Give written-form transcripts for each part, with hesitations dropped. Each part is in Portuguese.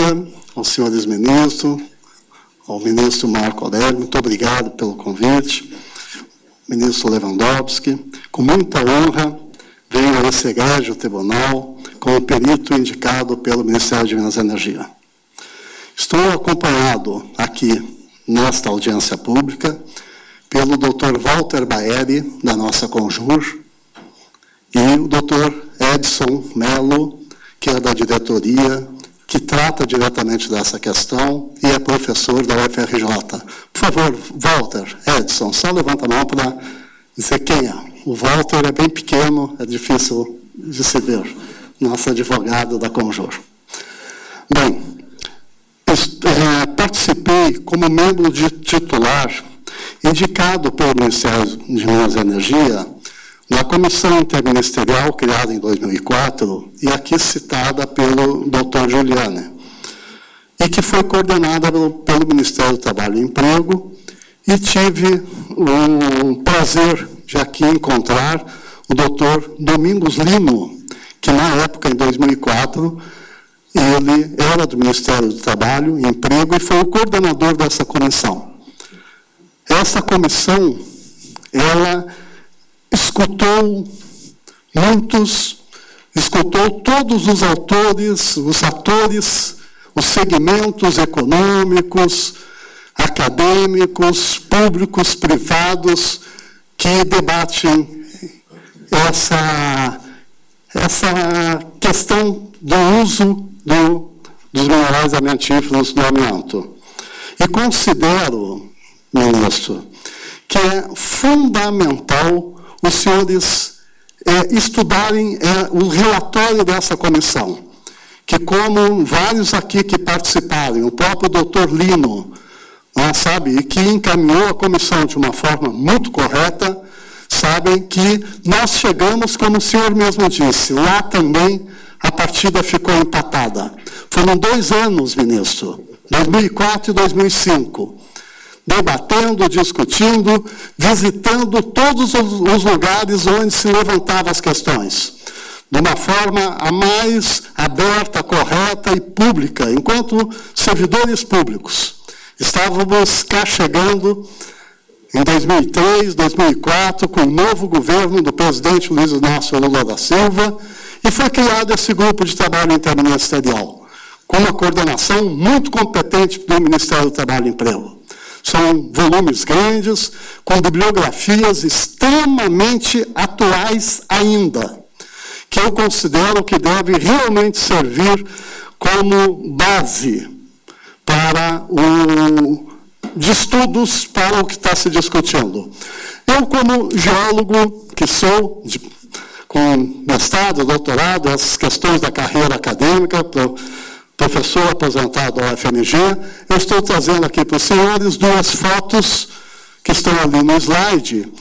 dia aos senhores ministros, ao ministro Marco Aurélio, muito obrigado pelo convite, ministro Lewandowski, com muita honra, venho a esse egrégio tribunal como perito indicado pelo Ministério de Minas e Energia. Estou acompanhado aqui, nesta audiência pública, pelo Dr. Walter Baeri, da nossa Conjur, e o Dr. Edson Mello, que é da diretoria, que trata diretamente dessa questão e é professor da UFRJ. Por favor, Walter, Edson, só levanta a mão para dizer quem é. O Walter é bem pequeno, é difícil de se ver, nosso advogado da Conjur. Bem, participei como membro titular, indicado pelo Ministério de Minas e Energia, na comissão interministerial criada em 2004, e aqui citada pelo Dr. Giuliani, e que foi coordenada pelo Ministério do Trabalho e Emprego, e tive o prazer de aqui encontrar o Dr. Domingos Lino, que na época, em 2004, ele era do Ministério do Trabalho e Emprego e foi o coordenador dessa comissão. Essa comissão, ela escutou todos os autores, os atores, os segmentos econômicos, acadêmicos, públicos, privados, que debatem essa questão do uso dos minerais amiantíferos no amianto. E considero, ministro, que é fundamental os senhores estudarem o relatório dessa comissão, que, como vários aqui que participaram, o próprio doutor Lino, sabe, e que encaminhou a comissão de uma forma muito correta, sabem que nós chegamos, como o senhor mesmo disse, lá também a partida ficou empatada. Foram 2 anos, ministro, 2004 e 2005, debatendo, discutindo, visitando todos os lugares onde se levantavam as questões, de uma forma a mais aberta, correta e pública, enquanto servidores públicos. Estávamos cá chegando em 2003, 2004, com o novo governo do presidente Luiz Inácio Lula da Silva, e foi criado esse grupo de trabalho interministerial, com uma coordenação muito competente do Ministério do Trabalho e Emprego. São volumes grandes, com bibliografias extremamente atuais ainda, que eu considero que deve realmente servir como base de estudos para o que está se discutindo. Eu, como geólogo, que sou, com mestrado, doutorado, essas questões da carreira acadêmica, professor aposentado da UFMG, eu estou trazendo aqui para os senhores 2 fotos que estão ali no slide,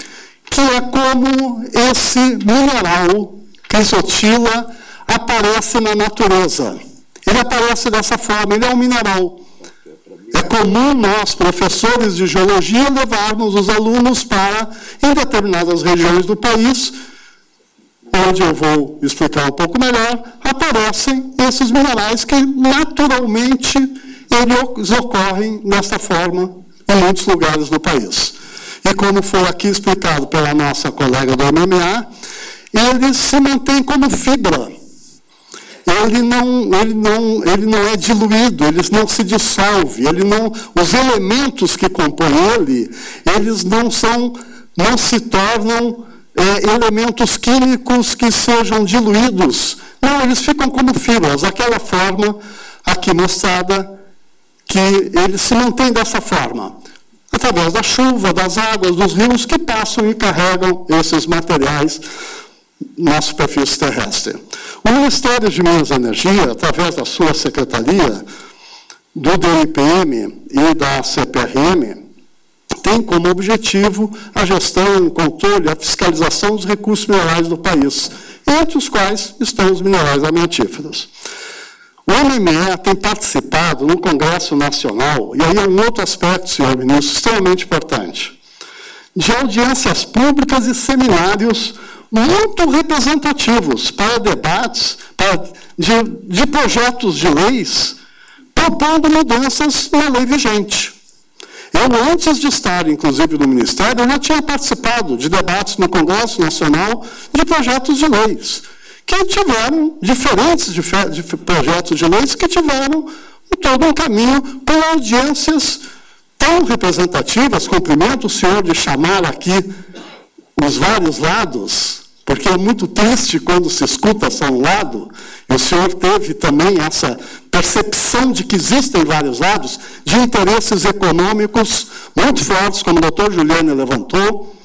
que é como esse mineral, crisotila, aparece na natureza. Ele aparece dessa forma, ele é um mineral. É comum nós, professores de geologia, levarmos os alunos para, em determinadas regiões do país, onde eu vou explicar um pouco melhor, aparecem esses minerais que, naturalmente, eles ocorrem dessa forma em muitos lugares do país. E como foi aqui explicado pela nossa colega do MMA, eles se mantêm como fibra. Ele não é diluído, ele não se dissolve, os elementos que compõem eles não se tornam elementos químicos que sejam diluídos. Não, eles ficam como fibras, daquela forma aqui mostrada, que eles se mantêm dessa forma, através da chuva, das águas, dos rios que passam e carregam esses materiais na superfície terrestre. O Ministério de Minas e Energia, através da sua secretaria, do DNPM e da CPRM, tem como objetivo a gestão, o controle, a fiscalização dos recursos minerais do país, entre os quais estão os minerais amiantíferos. O MME tem participado no Congresso Nacional, e aí é um outro aspecto, senhor ministro, extremamente importante, de audiências públicas e seminários muito representativos para debates de projetos de leis propondo mudanças na lei vigente. Eu, antes de estar, inclusive, no Ministério, eu já tinha participado de debates no Congresso Nacional de projetos de leis, que tiveram diferentes de projetos de leis que tiveram todo um caminho com audiências tão representativas. Cumprimento o senhor de chamar aqui os vários lados, porque é muito triste quando se escuta só um lado, e o senhor teve também essa percepção de que existem vários lados, de interesses econômicos muito fortes, como o doutor Juliano levantou.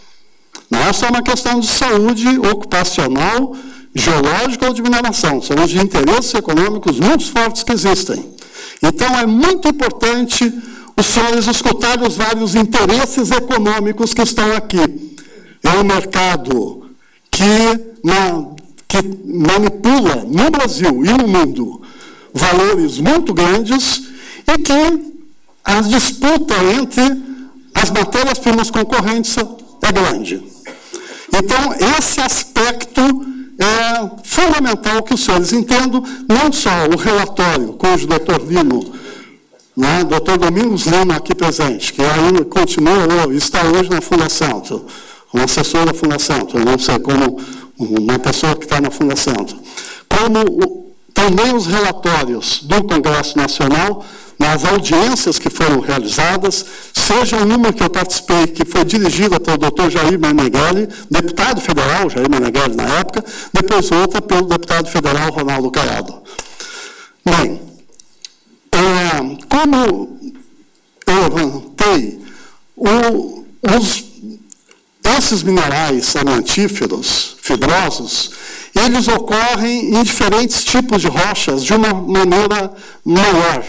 Não é só uma questão de saúde ocupacional, geológica ou de mineração, são os de interesses econômicos muito fortes que existem. Então, é muito importante os senhores escutarem os vários interesses econômicos que estão aqui. É um mercado que manipula no Brasil e no mundo valores muito grandes e que a disputa entre as matérias-primas concorrentes é grande. Então, esse aspecto é fundamental que os senhores entendam, não só o relatório, cujo doutor Lino, né, doutor Domingos Lino aqui presente, que ainda continua, está hoje na Fundação, um assessor da Fundação, eu não sei, como uma pessoa que está na Fundação, como também os relatórios do Congresso Nacional, nas audiências que foram realizadas, seja uma que eu participei, que foi dirigida pelo doutor Jair Meneghelli, deputado federal, Jair Meneghelli na época, depois outra pelo deputado federal Ronaldo Caiado. Bem, como eu levantei, esses minerais amiantíferos, fibrosos, eles ocorrem em diferentes tipos de rochas de uma maneira maior,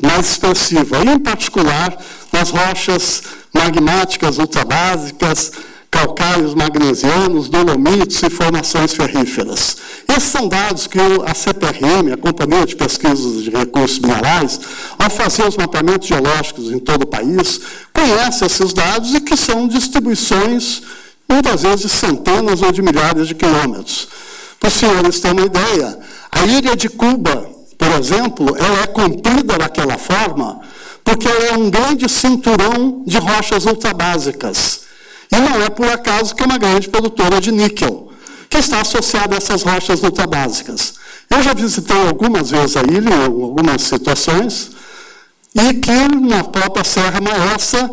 mais expressiva, e, em particular, nas rochas magmáticas ultrabásicas, calcários magnesianos, dolomites e formações ferríferas. Esses são dados que a CPRM, a Companhia de Pesquisas de Recursos Minerais, ao fazer os mapeamentos geológicos em todo o país, conhece esses dados e que são distribuições, muitas vezes, centenas ou de milhares de quilômetros. Para os senhores terem uma ideia, a ilha de Cuba, por exemplo, ela é comprida daquela forma porque ela é um grande cinturão de rochas ultrabásicas. E não é por acaso que é uma grande produtora de níquel, que está associada a essas rochas ultrabásicas. Eu já visitei algumas vezes a ilha, em algumas situações, e que na própria Serra Maestra,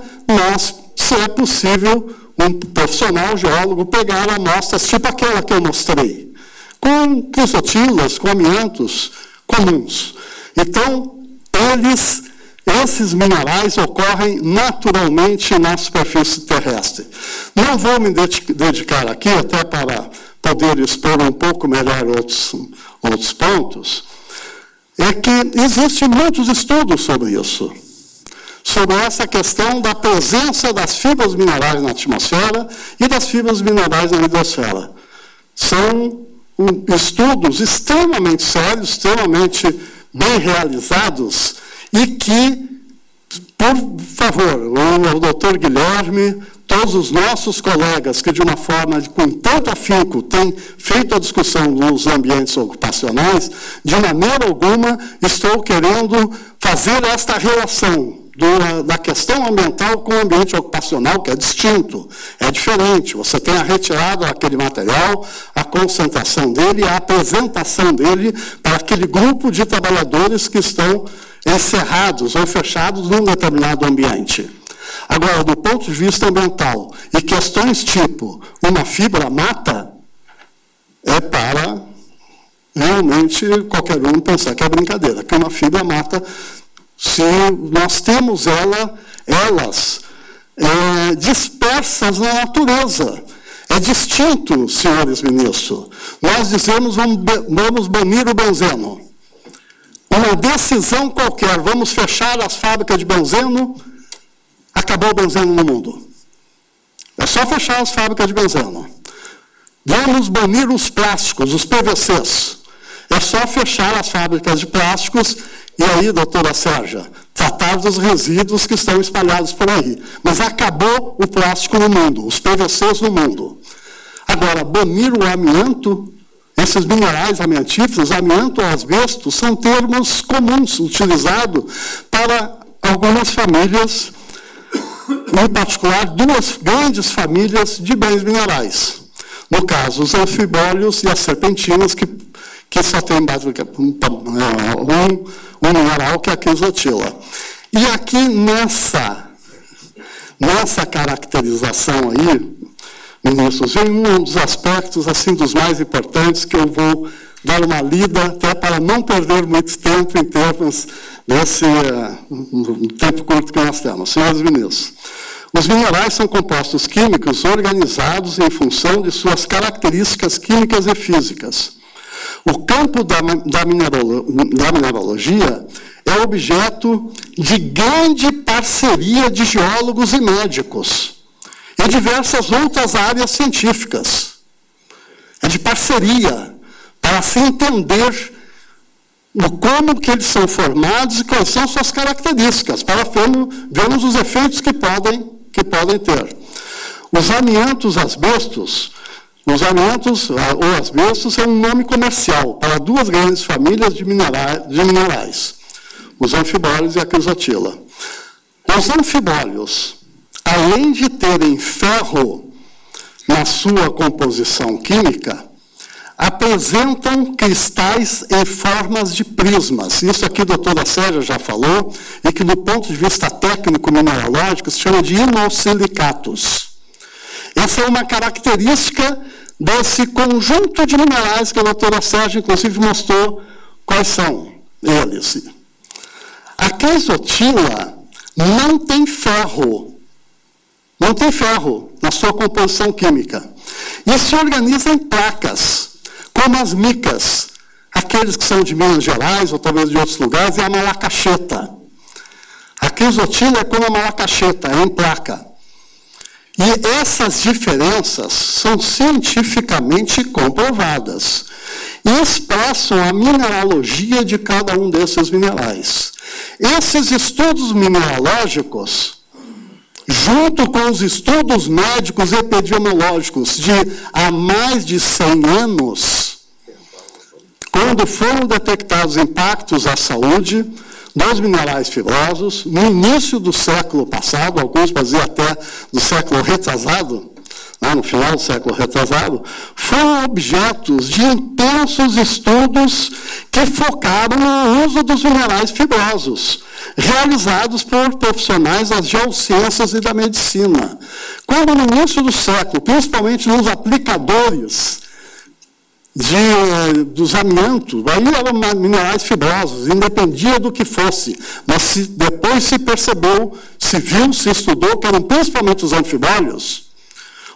se é possível, um profissional geólogo pegar amostras tipo aquela que eu mostrei, com crisotilas, com amiantos comuns. Então, esses minerais ocorrem naturalmente na superfície terrestre. Não vou me dedicar aqui, até para poder expor um pouco melhor outros pontos, é que existem muitos estudos sobre isso, sobre essa questão da presença das fibras minerais na atmosfera e das fibras minerais na hidrosfera. São estudos extremamente sérios, extremamente bem realizados, e que, por favor, o doutor Guilherme, todos os nossos colegas que, de uma forma com tanto afinco, têm feito a discussão nos ambientes ocupacionais, de maneira alguma estou querendo fazer esta relação da questão ambiental com o ambiente ocupacional, que é distinto, é diferente. Você tem a retirada daquele material, a concentração dele, a apresentação dele para aquele grupo de trabalhadores que estão encerrados ou fechados num determinado ambiente. Agora, do ponto de vista ambiental, e questões tipo uma fibra mata, é para realmente qualquer um pensar que é brincadeira, que uma fibra mata, se nós temos elas dispersas na natureza. É distinto, senhores ministros. Nós dizemos, vamos banir o benzeno. Uma decisão qualquer, vamos fechar as fábricas de benzeno, acabou o benzeno no mundo. É só fechar as fábricas de benzeno. Vamos banir os plásticos, os PVCs. É só fechar as fábricas de plásticos e aí, doutora Sérgia, tratar dos resíduos que estão espalhados por aí. Mas acabou o plástico no mundo, os PVCs no mundo. Agora, banir o amianto, esses minerais amiantíferos, amianto ou asbesto, são termos comuns utilizados para algumas famílias, em particular, duas grandes famílias de bens minerais. No caso, os anfibólios e as serpentinas, que só tem basicamente um mineral, que é a crisotila. E aqui, nessa caracterização aí, ministros, vem um dos aspectos, assim, dos mais importantes, que eu vou dar uma lida, até para não perder muito tempo em termos desse tempo curto que nós temos. Senhores ministros, os minerais são compostos químicos organizados em função de suas características químicas e físicas. O campo da mineralogia é objeto de grande parceria de geólogos e médicos e diversas outras áreas científicas. É de parceria, para se entender como que eles são formados e quais são suas características, para vermos os efeitos que podem ter. Os amiantos asbestos, ou asbestos, é um nome comercial para duas grandes famílias de minerais, os anfibólios e a crisotila. Os anfibólios, além de terem ferro na sua composição química, apresentam cristais em formas de prismas. Isso aqui a doutora Sérgia já falou, e que, do ponto de vista técnico mineralógico, se chama de inosilicatos. Essa é uma característica desse conjunto de minerais que a doutora Sérgia, inclusive, mostrou quais são eles. A crisotila não tem ferro na sua composição química. E se organiza em placas, como as micas. Aqueles que são de Minas Gerais, ou talvez de outros lugares, é a malacacheta. A crisotila é como a malacacheta, é em placa. E essas diferenças são cientificamente comprovadas e expressam a mineralogia de cada um desses minerais. Esses estudos mineralógicos, junto com os estudos médicos e epidemiológicos de há mais de 100 anos, quando foram detectados impactos à saúde dos minerais fibrosos, no início do século passado, alguns dizer até do século retrasado, no final do século retrasado, foram objetos de intensos estudos que focaram no uso dos minerais fibrosos, realizados por profissionais das geociências e da medicina. Quando no início do século, principalmente nos aplicadores dos amiantos, aí eram minerais fibrosos, independia do que fosse, mas depois se percebeu, se viu, se estudou que eram principalmente os anfibólios,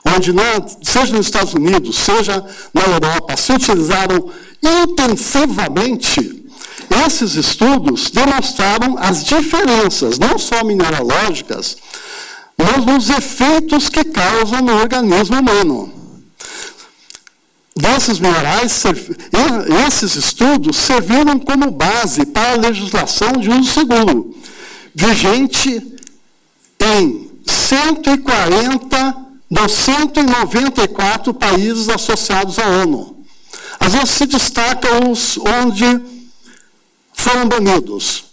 onde, seja nos Estados Unidos, seja na Europa, se utilizaram intensivamente. Esses estudos demonstraram as diferenças, não só mineralógicas, mas nos efeitos que causam no organismo humano. Desses minerais, esses estudos serviram como base para a legislação de uso seguro, vigente em 140 dos 194 países associados à ONU. Às vezes se destacam os onde foram banidos.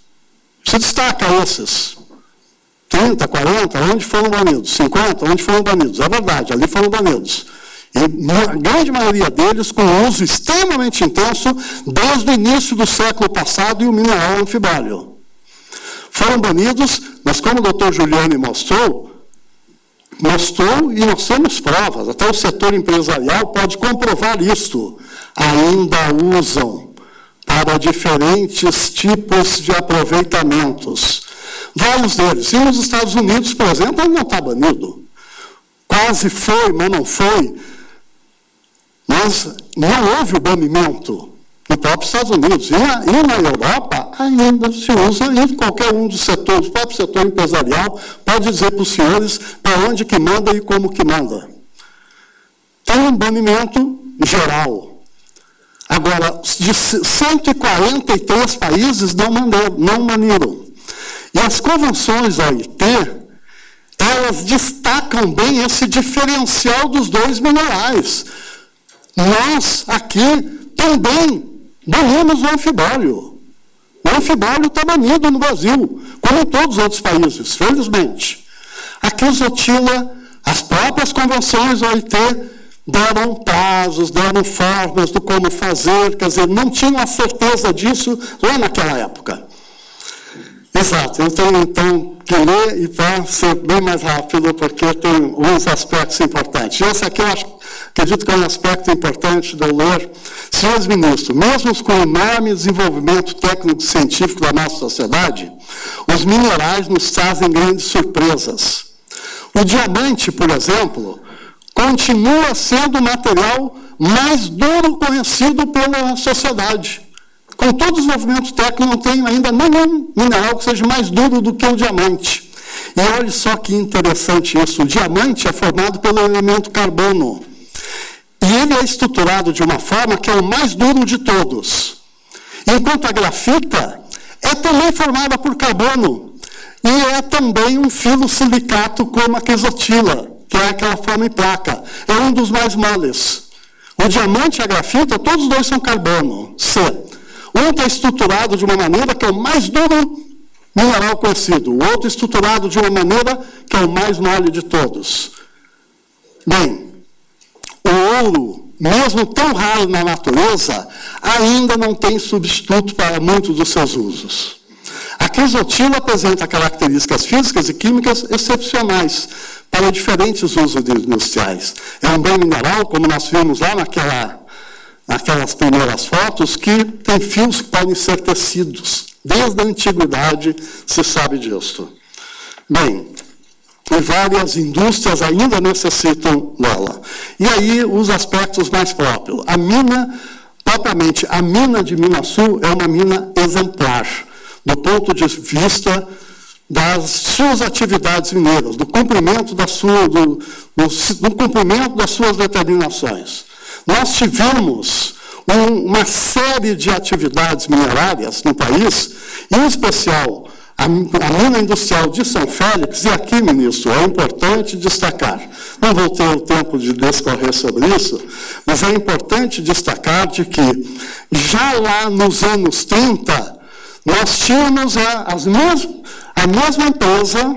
Se destaca esses. 30, 40, onde foram banidos. 50, onde foram banidos. É verdade, ali foram banidos. E a grande maioria deles com uso extremamente intenso desde o início do século passado e o mineral anfibólio. Foram banidos, mas como o doutor Giuliani mostrou e nós temos provas, até o setor empresarial pode comprovar isto, ainda usam para diferentes tipos de aproveitamentos. Vários deles. E nos Estados Unidos, por exemplo, ele não está banido. Quase foi, mas não foi. Mas não houve o banimento no próprio Estados Unidos. E na Europa ainda se usa, e qualquer um dos setores, o próprio setor empresarial, pode dizer para os senhores para onde que manda e como que manda. Tem um banimento geral. Agora, de 143 países não baniram. E as convenções da OIT, elas destacam bem esse diferencial dos dois minerais. Nós, aqui, também banimos o anfibólio. O anfibólio está banido no Brasil, como em todos os outros países, felizmente. A crisotila, as próprias convenções da OIT deram prazos, deram formas do como fazer, quer dizer, não tinham a certeza disso lá naquela época. Exato, eu tenho então que ler e para ser bem mais rápido, porque tem uns aspectos importantes. Esse aqui eu acredito que é um aspecto importante de eu ler. Senhores ministros, mesmo com o enorme desenvolvimento técnico-científico da nossa sociedade, os minerais nos trazem grandes surpresas. O diamante, por exemplo, continua sendo o material mais duro conhecido pela sociedade. Com todo o desenvolvimento técnico, não tem ainda nenhum mineral que seja mais duro do que o diamante. E olha só que interessante isso. O diamante é formado pelo elemento carbono. E ele é estruturado de uma forma que é o mais duro de todos. Enquanto a grafita é também formada por carbono. E é também um filosilicato como a crisotila, que é aquela forma em placa. É um dos mais moles. O diamante e a grafita, todos os dois são carbono. C. Um está estruturado de uma maneira que é o mais duro mineral conhecido. O outro estruturado de uma maneira que é o mais mole de todos. Bem, o ouro, mesmo tão raro na natureza, ainda não tem substituto para muitos dos seus usos. A crisotila apresenta características físicas e químicas excepcionais para diferentes usos industriais. É um bem mineral, como nós vimos lá naquelas primeiras fotos, que tem fios que podem ser tecidos. Desde a antiguidade se sabe disso. Bem, e várias indústrias ainda necessitam dela. E aí, os aspectos mais próprios. A mina, propriamente, a mina de Minas Sul é uma mina exemplar, do ponto de vista das suas atividades mineiras, do cumprimento das suas determinações. Nós tivemos uma série de atividades minerárias no país, em especial a mina industrial de São Félix, e aqui, ministro, é importante destacar, não vou ter o tempo de discorrer sobre isso, mas é importante destacar de que, já lá nos anos 30, nós tínhamos a mesma empresa,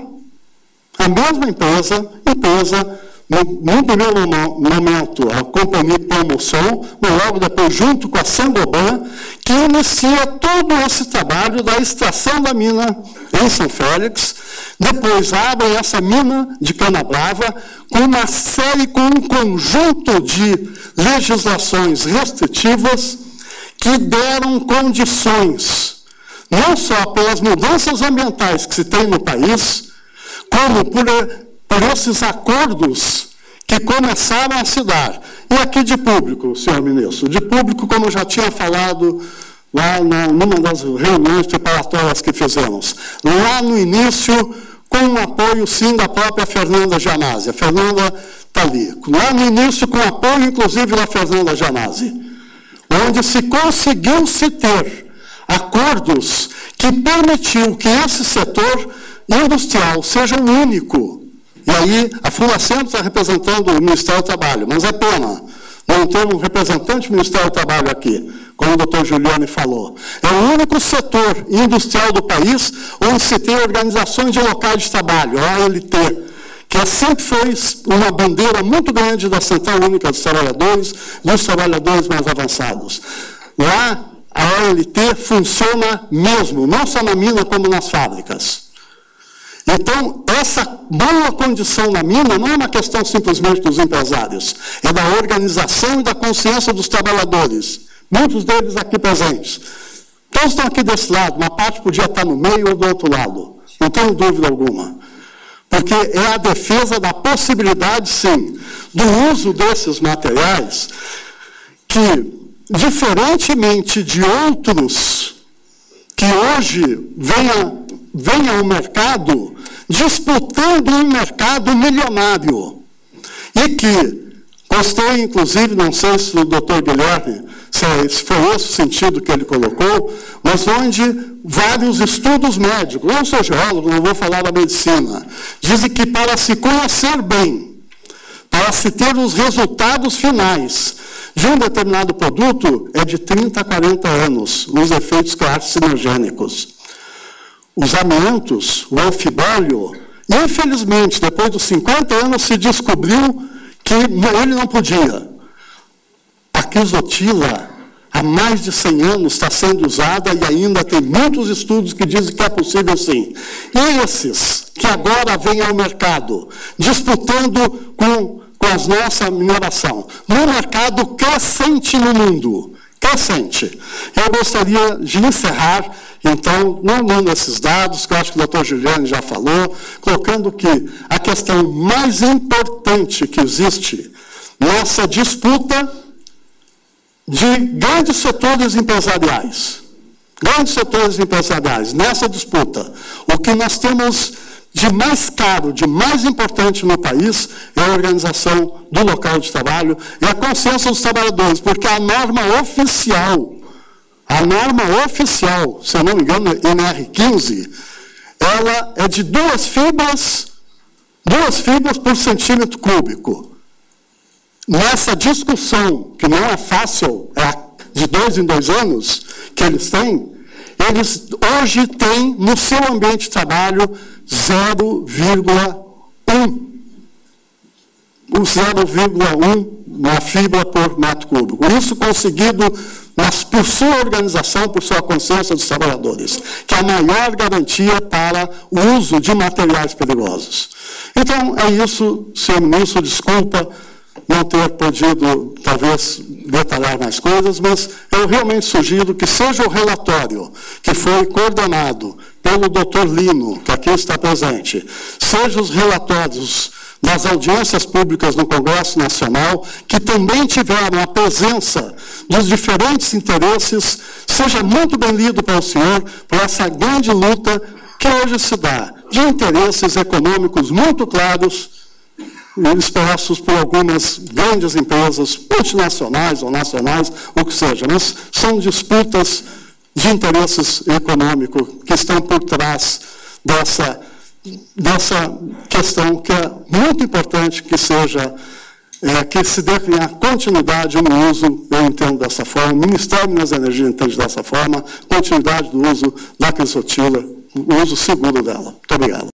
no primeiro momento, a companhia Promoção, mas logo depois, junto com a Saint-Gobain, que inicia todo esse trabalho da extração da mina em São Félix. Depois abrem essa mina de Canabrava com uma série, com um conjunto de legislações restritivas que deram condições, não só pelas mudanças ambientais que se tem no país, como por esses acordos que começaram a se dar. E aqui de público, senhor ministro, de público, como eu já tinha falado lá numa das reuniões preparatórias que fizemos, lá no início, com o apoio, sim, da própria Fernanda Gianazzi. A Fernanda está ali. Lá no início, com o apoio, inclusive, da Fernanda Gianazzi, onde se conseguiu se ter acordos que permitiu que esse setor industrial seja o único. E aí, a Fulacento está representando o Ministério do Trabalho, mas é pena não ter um representante do Ministério do Trabalho aqui, como o doutor Giuliani falou. É o único setor industrial do país onde se tem organizações de locais de trabalho, a ALT, que sempre foi uma bandeira muito grande da Central Única dos Trabalhadores mais avançados. Lá, a ALT funciona mesmo, não só na mina, como nas fábricas. Então, essa boa condição na mina não é uma questão simplesmente dos empresários, é da organização e da consciência dos trabalhadores, muitos deles aqui presentes. Todos estão aqui desse lado, uma parte podia estar no meio ou do outro lado, não tenho dúvida alguma. Porque é a defesa da possibilidade, sim, do uso desses materiais que, diferentemente de outros que hoje vêm ao mercado, disputando um mercado milionário. E que, gostei, inclusive, não sei se o doutor Guilherme, se foi esse o sentido que ele colocou, mas onde vários estudos médicos, eu não sou geólogo, não vou falar da medicina, dizem que para se conhecer bem, para se ter os resultados finais de um determinado produto é de 30 a 40 anos, os efeitos carcinogênicos. Os amiantos, o alfibólio, infelizmente, depois dos 50 anos, se descobriu que ele não podia. A quizotila, há mais de 100 anos, está sendo usada e ainda tem muitos estudos que dizem que é possível sim. E esses que agora vêm ao mercado, disputando com a nossa mineração, no mercado crescente no mundo, crescente. Eu gostaria de encerrar, então, não dando esses dados, que eu acho que o doutor Giuliani já falou, colocando que a questão mais importante que existe nessa disputa de grandes setores empresariais, nessa disputa, o que nós temos de mais caro, de mais importante no país é a organização do local de trabalho e a consciência dos trabalhadores, porque a norma oficial, se eu não me engano, NR15, ela é de 2 fibras por centímetro cúbico. Nessa discussão, que não é fácil, é de 2 em 2 anos que eles têm, eles hoje têm no seu ambiente de trabalho 0,1 na fibra por metro cúbico. Isso conseguido por sua organização, por sua consciência dos trabalhadores, que é a maior garantia para o uso de materiais perigosos. Então, é isso, senhor ministro, desculpa não ter podido, talvez, detalhar mais coisas, mas eu realmente sugiro que seja o relatório que foi coordenado pelo doutor Lino, que aqui está presente, seja os relatórios das audiências públicas no Congresso Nacional, que também tiveram a presença dos diferentes interesses, seja muito bem lido pelo senhor, por essa grande luta que hoje se dá, de interesses econômicos muito claros, expressos por algumas grandes empresas, multinacionais ou nacionais, o que seja, mas são disputas de interesses econômicos que estão por trás dessa questão que é muito importante que seja, que se dê a continuidade no uso, eu entendo dessa forma, o Ministério de Minas e Energia entende dessa forma, continuidade do uso da quizotila, o uso seguro dela. Muito obrigado.